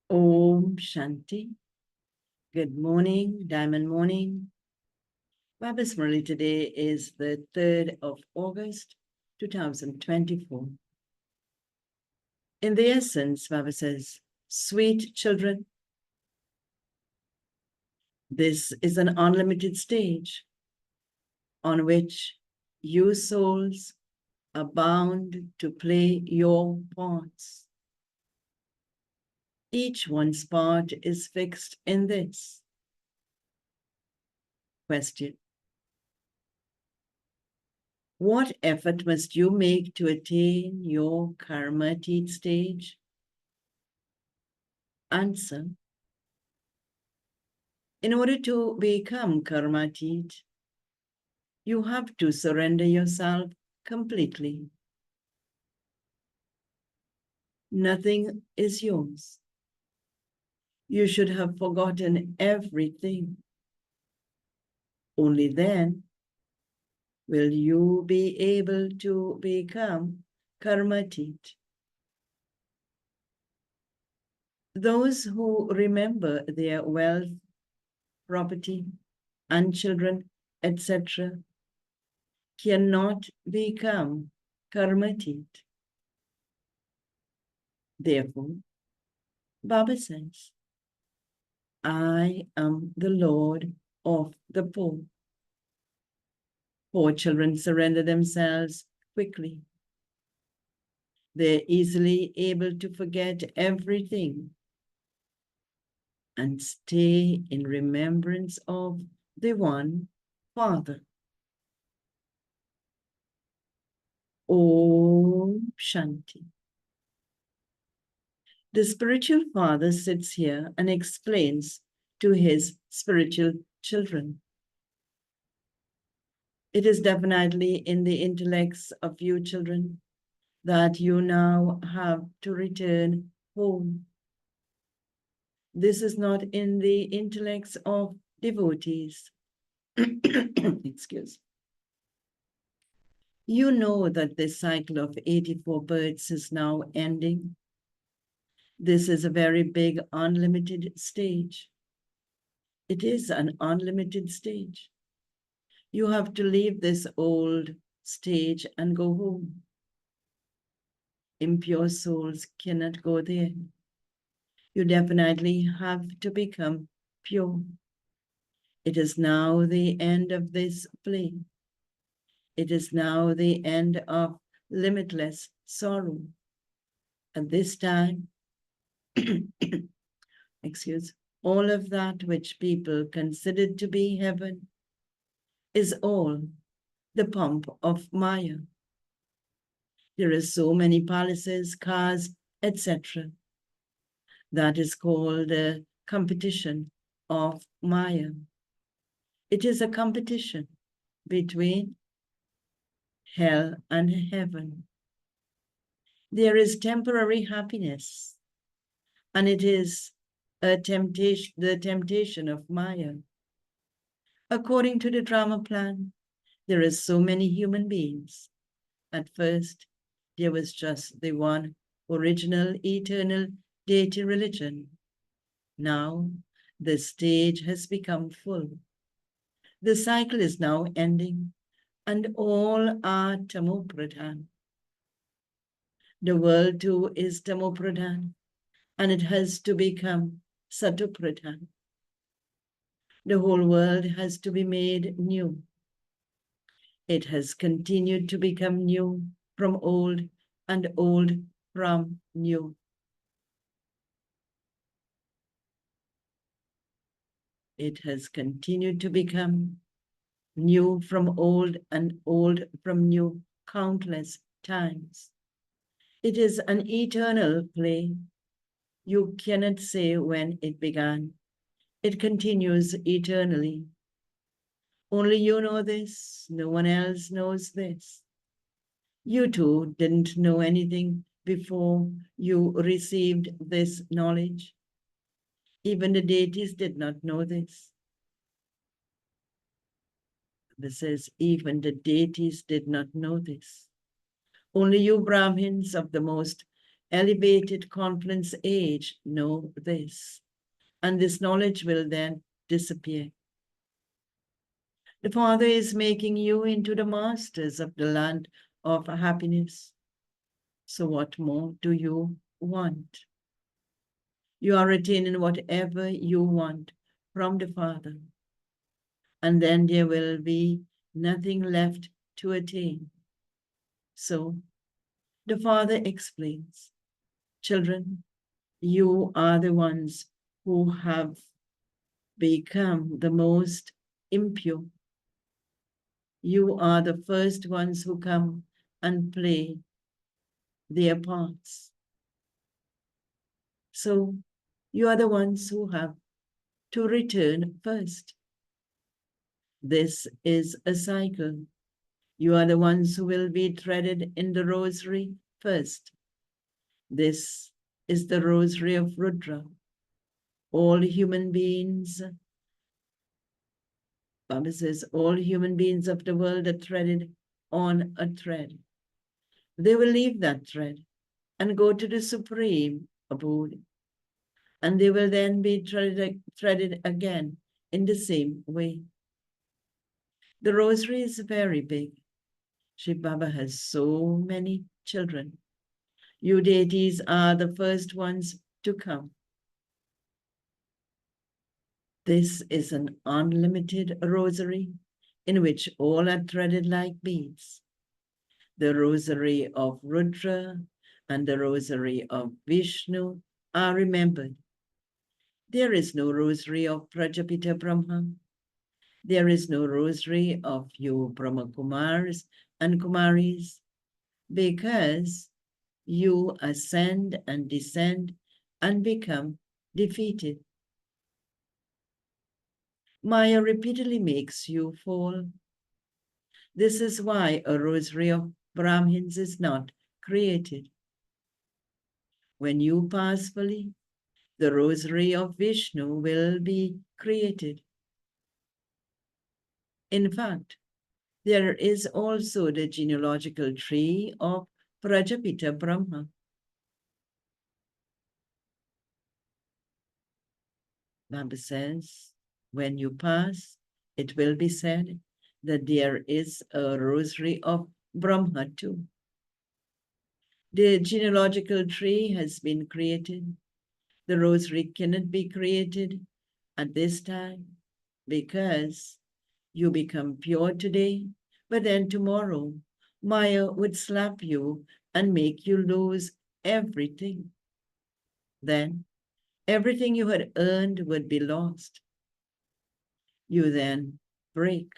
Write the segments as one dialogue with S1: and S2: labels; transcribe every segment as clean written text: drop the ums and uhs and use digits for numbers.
S1: Om Shanti. Good morning, Diamond Morning. Baba's Murli today is the 3rd of August, 2024. In the essence, Baba says, sweet children, this is an unlimited stage on which you souls are bound to play your parts. Each one's part is fixed in this. Question. What effort must you make to attain your karmatit stage? Answer. In order to become karmatit, you have to surrender yourself completely. Nothing is yours. You should have forgotten everything. Only then will you be able to become karmatit. Those who remember their wealth, property, and children, etc., cannot become karmatit. Therefore, Baba says, I am the Lord of the poor. Poor children surrender themselves quickly. They're easily able to forget everything and stay in remembrance of the one Father. Om Shanti. The spiritual father sits here and explains to his spiritual children. It is definitely in the intellects of you children that you now have to return home. This is not in the intellects of devotees. Excuse. You know that this cycle of 84 births is now ending. This is a very big unlimited stage. It is an unlimited stage. You have to leave this old stage and go home. Impure souls cannot go there. You definitely have to become pure. It is now the end of this play. It is now the end of limitless sorrow. At this time, all of that which people considered to be heaven is all the pomp of Maya. There are so many palaces, cars, etc. That is called a competition of Maya. It is a competition between hell and heaven. There is temporary happiness, and it is a temptation, the temptation of Maya. According to the drama plan, there are so many human beings. At first, there was just the one original eternal deity religion. Now, the stage has become full. The cycle is now ending, and all are Tamopradhan. The world too is Tamopradhan, and it has to become Satopradhan. The whole world has to be made new. It has continued to become new from old and old from new. It has continued to become new from old and old from new countless times. It is an eternal play. You cannot say when it began. It continues eternally. Only you know this. No one else knows this. You too didn't know anything before you received this knowledge. Even the deities did not know this. This says, even the deities did not know this. Only you Brahmins of the most elevated confidence age know this, and this knowledge will then disappear. The Father is making you into the masters of the land of happiness. So what more do you want? You are attaining whatever you want from the Father, and then there will be nothing left to attain. So the Father explains, children, you are the ones who have become the most impure. You are the first ones who come and play their parts. So you are the ones who have to return first. This is a cycle. You are the ones who will be threaded in the rosary first. This is the rosary of Rudra. All human beings, Baba says, all human beings of the world are threaded on a thread. They will leave that thread and go to the supreme abode, and they will then be threaded again in the same way. The rosary is very big. Shiv Baba has so many children. You deities are the first ones to come. This is an unlimited rosary in which all are threaded like beads. The rosary of Rudra and the rosary of Vishnu are remembered. There is no rosary of Prajapita Brahma. There is no rosary of you Brahma Kumars and Kumaris, because you ascend and descend and become defeated. Maya repeatedly makes you fall. This is why a rosary of Brahmins is not created. When you pass fully, the rosary of Vishnu will be created. In fact, there is also the genealogical tree of Prajapita Brahma. Baba says, when you pass, it will be said that there is a rosary of Brahma too. The genealogical tree has been created. The rosary cannot be created at this time because you become pure today, but then tomorrow Maya would slap you and make you lose everything. Then everything you had earned would be lost. You then break.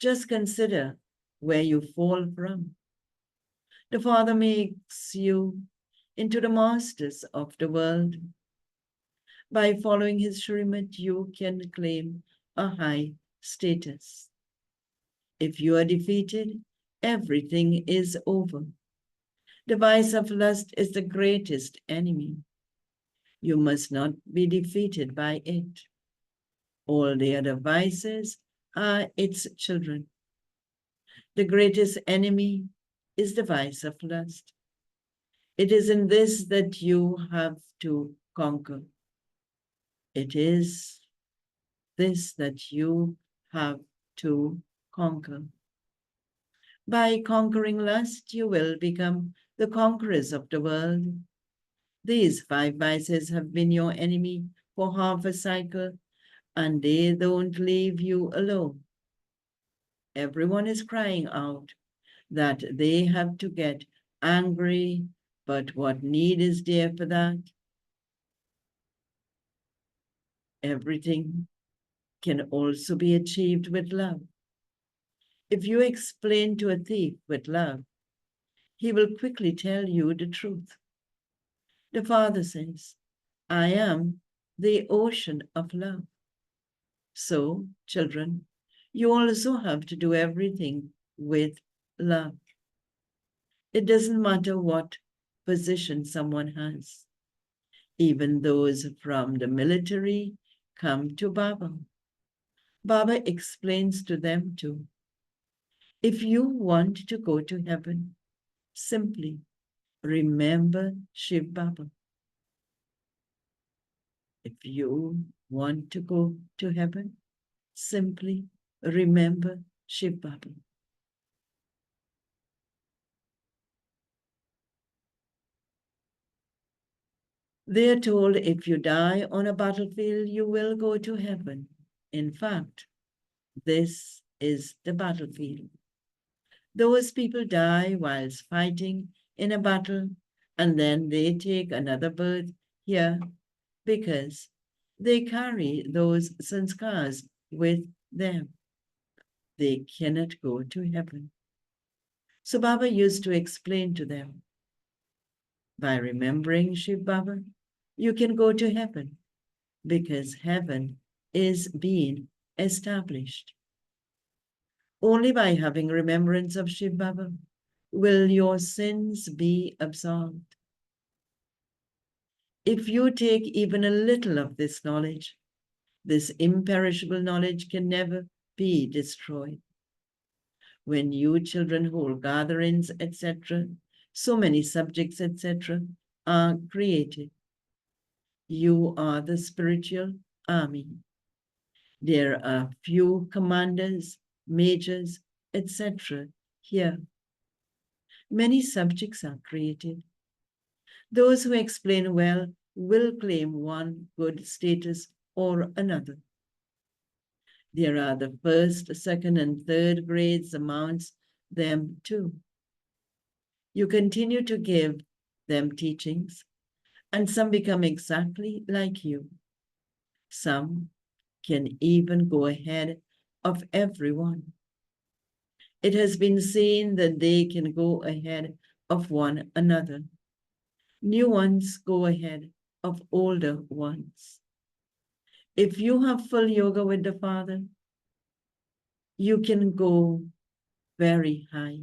S1: Just consider where you fall from. The Father makes you into the masters of the world. By following his Shrimad, you can claim a high status. If you are defeated, everything is over. The vice of lust is the greatest enemy. You must not be defeated by it. All the other vices are its children. The greatest enemy is the vice of lust. It is in this that you have to conquer. It is this that you have to conquer. By conquering lust, you will become the conquerors of the world. These 5 vices have been your enemy for half a cycle, and they don't leave you alone. Everyone is crying out that they have to get angry, but what need is there for that? Everything can also be achieved with love. If you explain to a thief with love, he will quickly tell you the truth. The Father says, I am the ocean of love. So, children, you also have to do everything with love. It doesn't matter what position someone has. Even those from the military come to Baba. Baba explains to them too. If you want to go to heaven, simply remember Shiv Baba. If you want to go to heaven, simply remember Shiv Baba. They are told if you die on a battlefield, you will go to heaven. In fact, this is the battlefield. Those people die whilst fighting in a battle, and then they take another birth here because they carry those sanskars with them. They cannot go to heaven. So Baba used to explain to them, by remembering Shiv Baba, you can go to heaven because heaven is being established. Only by having remembrance of Shiv Baba will your sins be absolved. If you take even a little of this knowledge, this imperishable knowledge can never be destroyed. When you children hold gatherings, etc., so many subjects, etc., are created. You are the spiritual army. There are few commanders, majors, etc. here. Many subjects are created. Those who explain well will claim one good status or another. There are the first, second, and third grades amounts them too. You continue to give them teachings, and some become exactly like you. Some can even go ahead of everyone. It has been seen that they can go ahead of one another. New ones go ahead of older ones. If you have full yoga with the Father, you can go very high.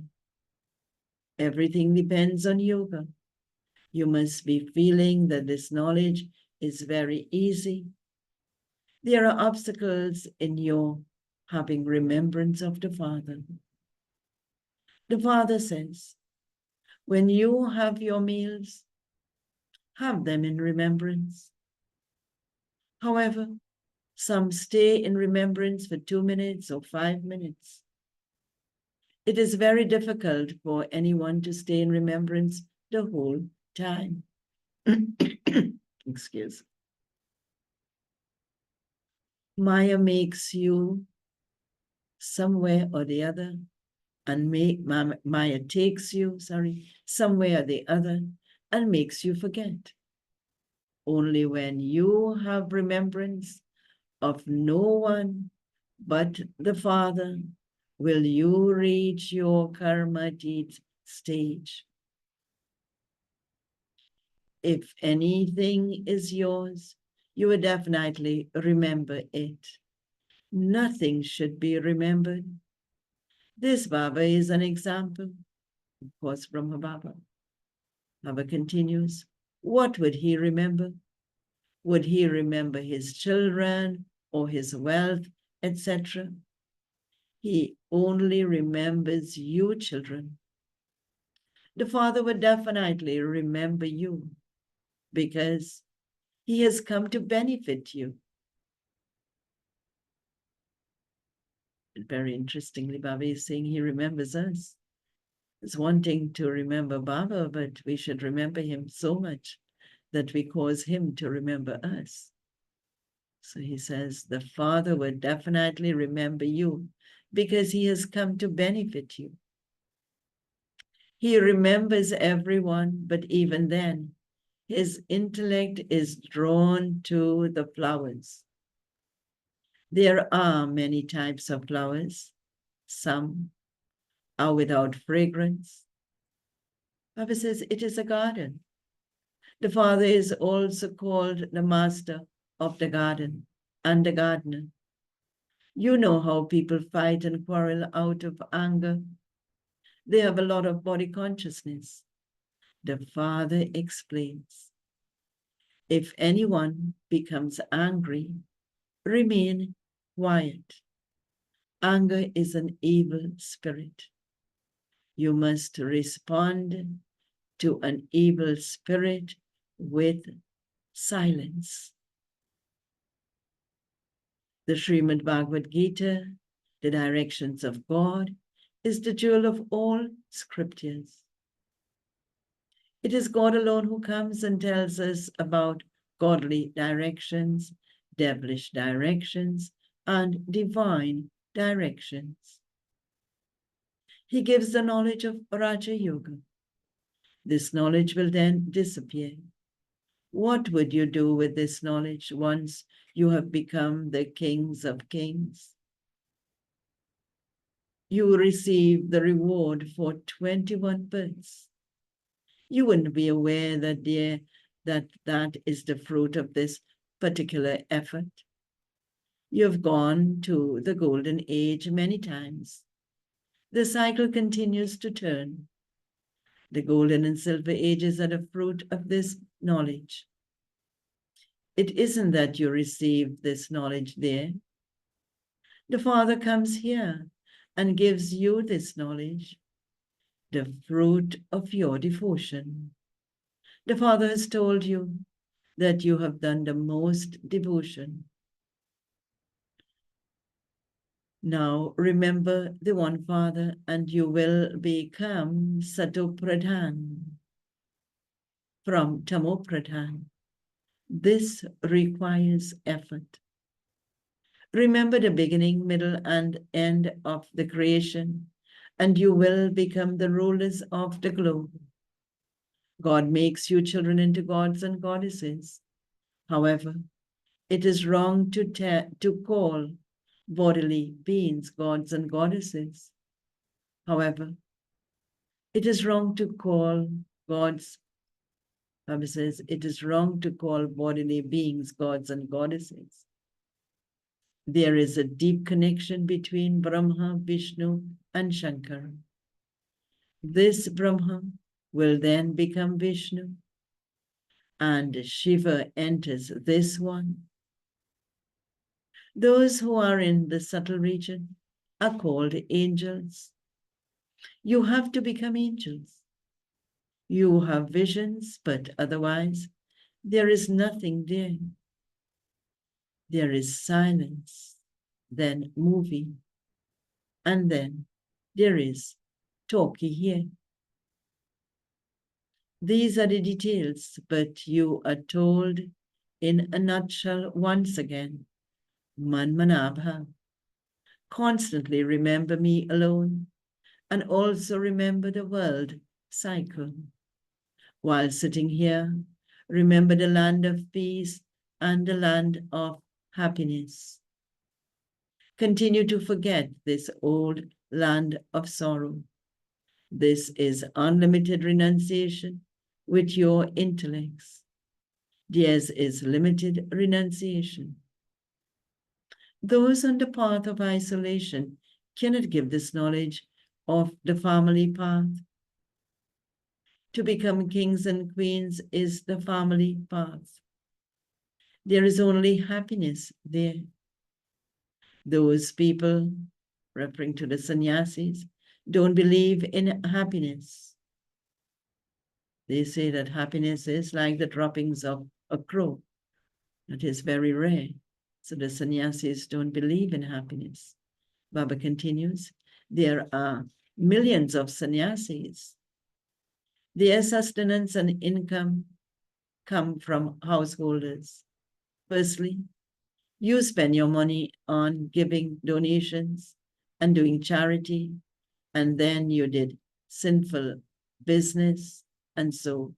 S1: Everything depends on yoga. You must be feeling that this knowledge is very easy. There are obstacles in your having remembrance of the Father. The Father says, when you have your meals, have them in remembrance. However, some stay in remembrance for 2 minutes or 5 minutes. It is very difficult for anyone to stay in remembrance the whole time. Excuse. Maya makes you somewhere or the other, and Maya takes you, somewhere or the other, and makes you forget. Only when you have remembrance of no one but the Father will you reach your karmatit stage. If anything is yours, you will definitely remember it. Nothing should be remembered. This Baba is an example, of course, Brahma Baba. Baba continues, what would he remember? Would he remember his children or his wealth, etc.? He only remembers you, children. The Father would definitely remember you because he has come to benefit you. Very interestingly, Baba is saying he remembers us. It's one thing to remember Baba, but we should remember him so much that we cause him to remember us. So he says, the Father will definitely remember you because he has come to benefit you. He remembers everyone, but even then, his intellect is drawn to the flowers. There are many types of flowers. Some are without fragrance. Baba says it is a garden. The Father is also called the master of the garden and the gardener. You know how people fight and quarrel out of anger. They have a lot of body consciousness. The Father explains, if anyone becomes angry, remain quiet. Anger is an evil spirit. You must respond to an evil spirit with silence. The Srimad Bhagavad Gita, the directions of God, is the jewel of all scriptures. It is God alone who comes and tells us about godly directions, devilish directions, and divine directions. He gives the knowledge of Raja Yoga. This knowledge will then disappear. What would you do with this knowledge once you have become the kings of kings? You will receive the reward for 21 births. You wouldn't be aware that, that is the fruit of this particular effort. You've gone to the golden age many times. The cycle continues to turn. The golden and silver ages are the fruit of this knowledge. It isn't that you receive this knowledge there. The Father comes here and gives you this knowledge, the fruit of your devotion. The Father has told you that you have done the most devotion. Now remember the one Father, and you will become Satopradhan from Tamopradhan. This requires effort. Remember the beginning, middle, and end of the creation, and you will become the rulers of the globe. God makes you children into gods and goddesses. However, it is wrong to call bodily beings gods and goddesses. However, it is wrong to call gods, Baba says, it is wrong to call bodily beings gods and goddesses. There is a deep connection between Brahma, Vishnu, and Shankara. This Brahma will then become Vishnu, and Shiva enters this one. Those who are in the subtle region are called angels. You have to become angels. You have visions, but otherwise there is nothing there. There is silence, then moving, and then there is talkie here. These are the details, but you are told in a nutshell once again, Manmanabha. Constantly remember me alone, and also remember the world cycle. While sitting here, remember the land of peace and the land of happiness. Continue to forget this old land of sorrow. This is unlimited renunciation with your intellects. Theirs is limited renunciation. Those on the path of isolation cannot give this knowledge of the family path. To become kings and queens is the family path. There is only happiness there. Those people, referring to the sannyasis, don't believe in happiness. They say that happiness is like the droppings of a crow. That is very rare. So the sannyasis don't believe in happiness. Baba continues, there are millions of sannyasis. Their sustenance and income come from householders. Firstly, you spend your money on giving donations and doing charity, and then you did sinful business, and so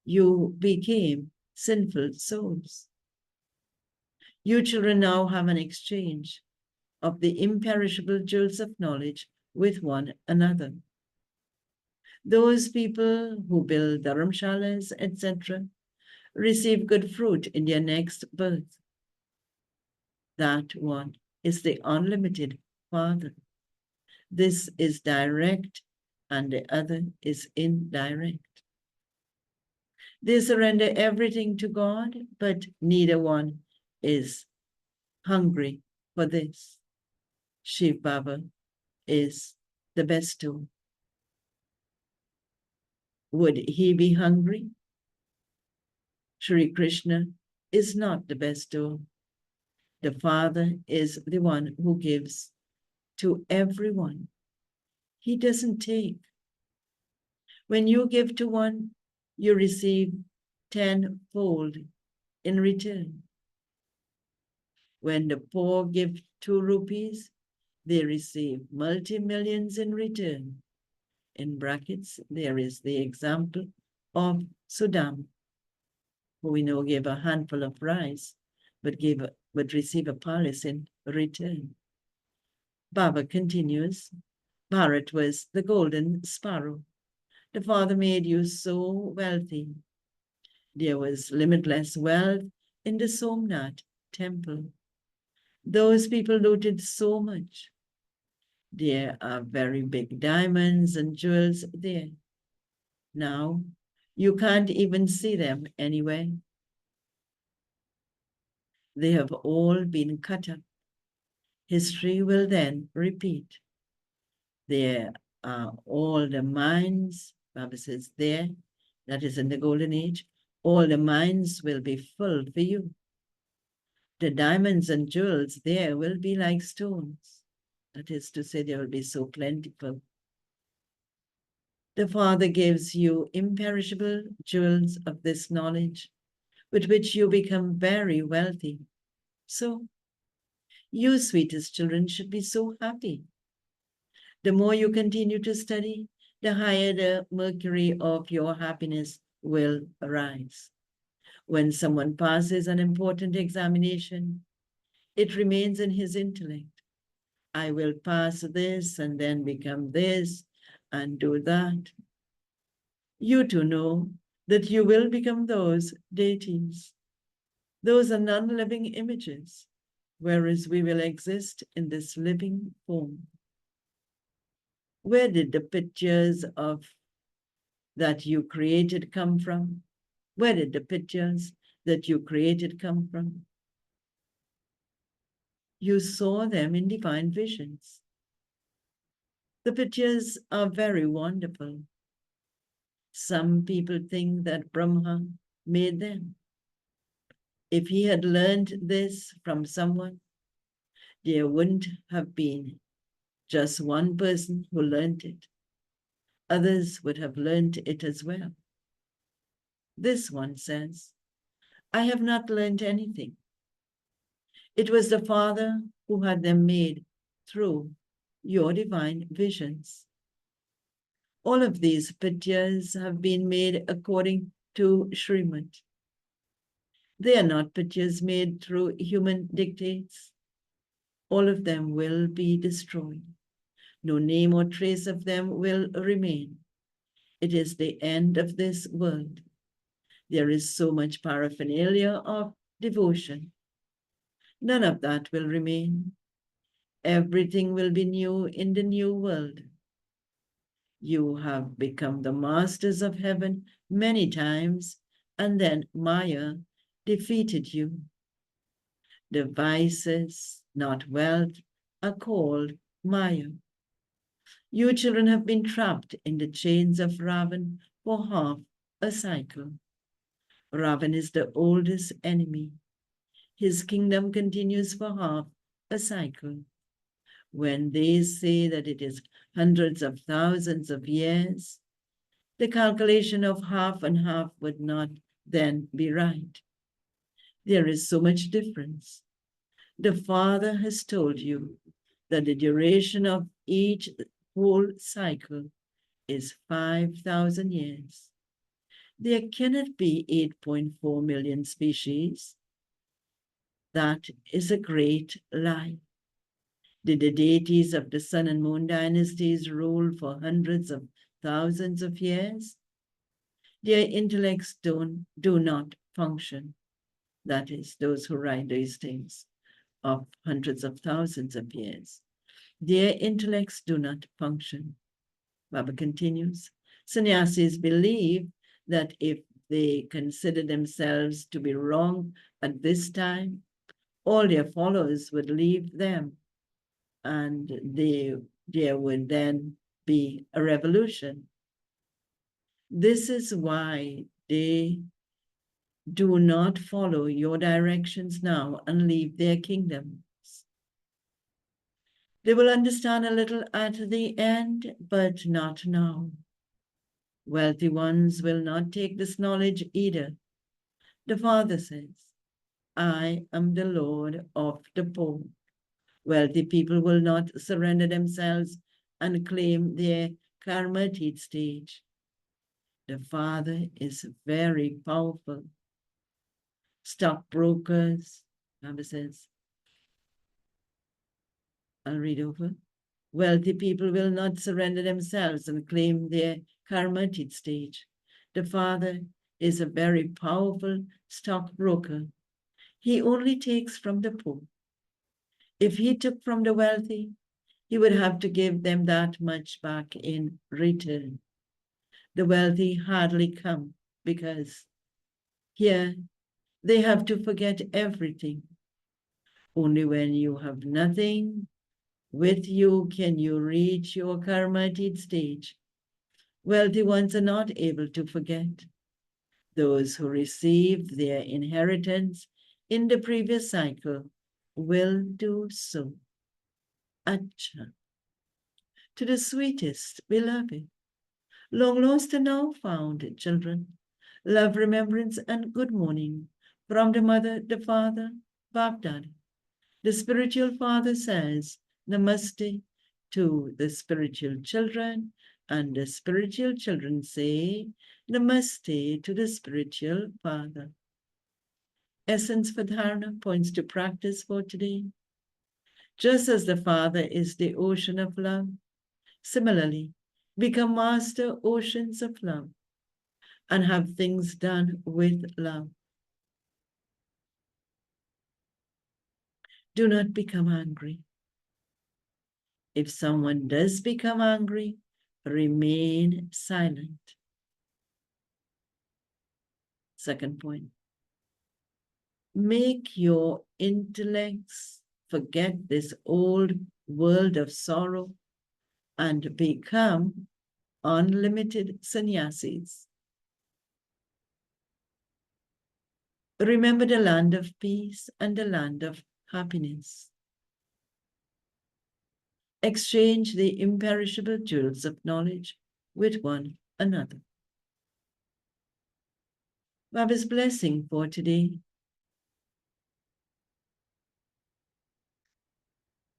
S1: you became sinful souls. You children now have an exchange of the imperishable jewels of knowledge with one another. Those people who build dharamshalas, etc., receive good fruit in their next birth. That one is the unlimited Father. This is direct, and the other is indirect. They surrender everything to God, but neither one is hungry for this. Shiv Baba is the best tool. Would he be hungry? Sri Krishna is not the bestower. The Father is the one who gives to everyone. He doesn't take. When you give to one, you receive tenfold in return. When the poor give 2 rupees, they receive multi-millions in return. In brackets, there is the example of Sudam, who we know gave a handful of rice, but received a palace in return. Baba continues, Bharat was the golden sparrow. The Father made you so wealthy. There was limitless wealth in the Somnath temple. Those people looted so much. There are very big diamonds and jewels there. Now, you can't even see them anywhere. They have all been cut up. History will then repeat. There are all the mines, Baba says there, that is in the golden age, all the mines will be full for you. The diamonds and jewels there will be like stones. That is to say, they will be so plentiful. The Father gives you imperishable jewels of this knowledge, with which you become very wealthy. So, you, sweetest children, should be so happy. The more you continue to study, the higher the mercury of your happiness will rise. When someone passes an important examination, it remains in his intellect. I will pass this and then become this and do that. You too know that you will become those deities. Those are non-living images, whereas we will exist in this living form. Where did the pictures of that you created come from? Where did the pictures that you created come from? You saw them in divine visions. The pictures are very wonderful. Some people think that Brahma made them. If he had learned this from someone, there wouldn't have been just one person who learned it. Others would have learned it as well. This one says, I have not learned anything. It was the Father who had them made through your divine visions. All of these pictures have been made according to Srimad. They are not pictures made through human dictates. All of them will be destroyed. No name or trace of them will remain. It is the end of this world. There is so much paraphernalia of devotion. None of that will remain. Everything will be new in the new world. You have become the masters of heaven many times, and then Maya defeated you. The vices, not wealth, are called Maya. You children have been trapped in the chains of Ravan for half a cycle. Ravan is the oldest enemy. His kingdom continues for half a cycle. When they say that it is hundreds of thousands of years, the calculation of half and half would not then be right. There is so much difference. The Father has told you that the duration of each whole cycle is 5,000 years. There cannot be 8.4 million species. That is a great lie. Did the deities of the sun and moon dynasties rule for hundreds of thousands of years? Their intellects do not function. That is, those who write these things of hundreds of thousands of years. Their intellects do not function. Baba continues, sannyasis believe that if they consider themselves to be wrong at this time, all their followers would leave them, and there would then be a revolution. This is why they do not follow your directions now and leave their kingdoms. They will understand a little at the end, but not now. Wealthy ones will not take this knowledge either. The Father says, I am the Lord of the poor. Wealthy people will not surrender themselves and claim their karmatic stage. The Father is very powerful. Stockbrokers, Bible says, I'll read over. Wealthy people will not surrender themselves and claim their karmatic stage. The Father is a very powerful stockbroker. He only takes from the poor. If he took from the wealthy, he would have to give them that much back in return. The wealthy hardly come because here they have to forget everything. Only when you have nothing with you can you reach your karmatic stage. Wealthy ones are not able to forget. Those who received their inheritance in the previous cycle will do so. Acha. To the sweetest beloved, long lost and now found children, love, remembrance, and good morning from the mother, the father, Baghdad. The spiritual father says, Namaste to the spiritual children, and the spiritual children say, Namaste to the spiritual father. Essence for Dharana points to practice for today. Just as the Father is the ocean of love, similarly, become master oceans of love and have things done with love. Do not become angry. If someone does become angry, remain silent. Second point. Make your intellects forget this old world of sorrow and become unlimited sannyasis. Remember the land of peace and the land of happiness. Exchange the imperishable jewels of knowledge with one another. Baba's blessing for today.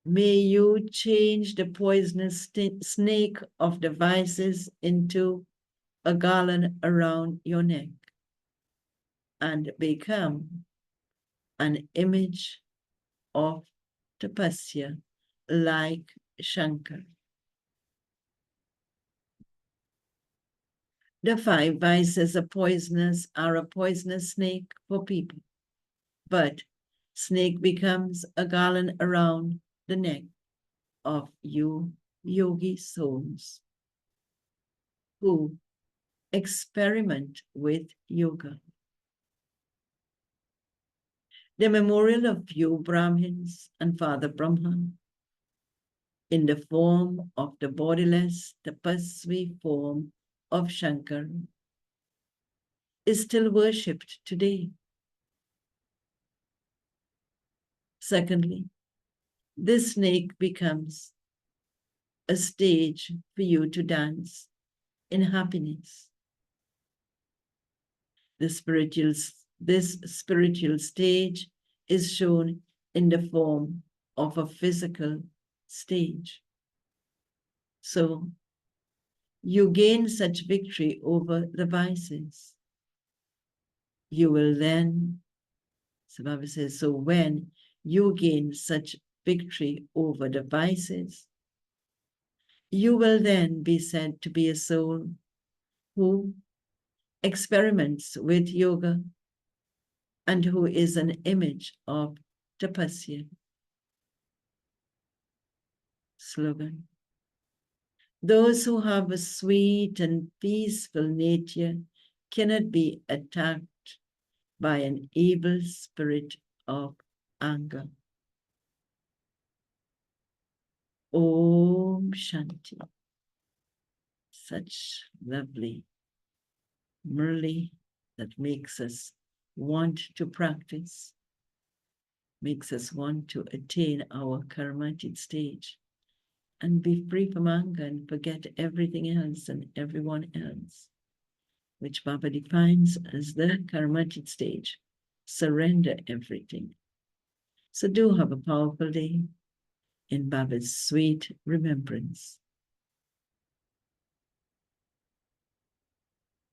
S1: May you change the poisonous snake of the vices into a garland around your neck and become an image of tapasya like Shankar. The five vices are a poisonous snake for people, but snake becomes a garland around the neck of you yogi souls who experiment with yoga. The memorial of you Brahmins and Father Brahma in the form of the bodiless, tapasvi form of Shankar is still worshipped today. Secondly, this snake becomes a stage for you to dance in happiness. This spiritual stage is shown in the form of a physical stage. So you gain such victory over the vices. You will then, Baba says, so when you gain such victory over the vices, you will then be said to be a soul who experiments with yoga and who is an image of tapasya. Slogan. Those who have a sweet and peaceful nature cannot be attacked by an evil spirit of anger. Om Shanti. Such lovely Murli, that makes us want to practice, makes us want to attain our karmatic stage and be free from anger and forget everything else and everyone else, which Baba defines as the karmatic stage. Surrender everything. So do have a powerful day in Baba's sweet remembrance.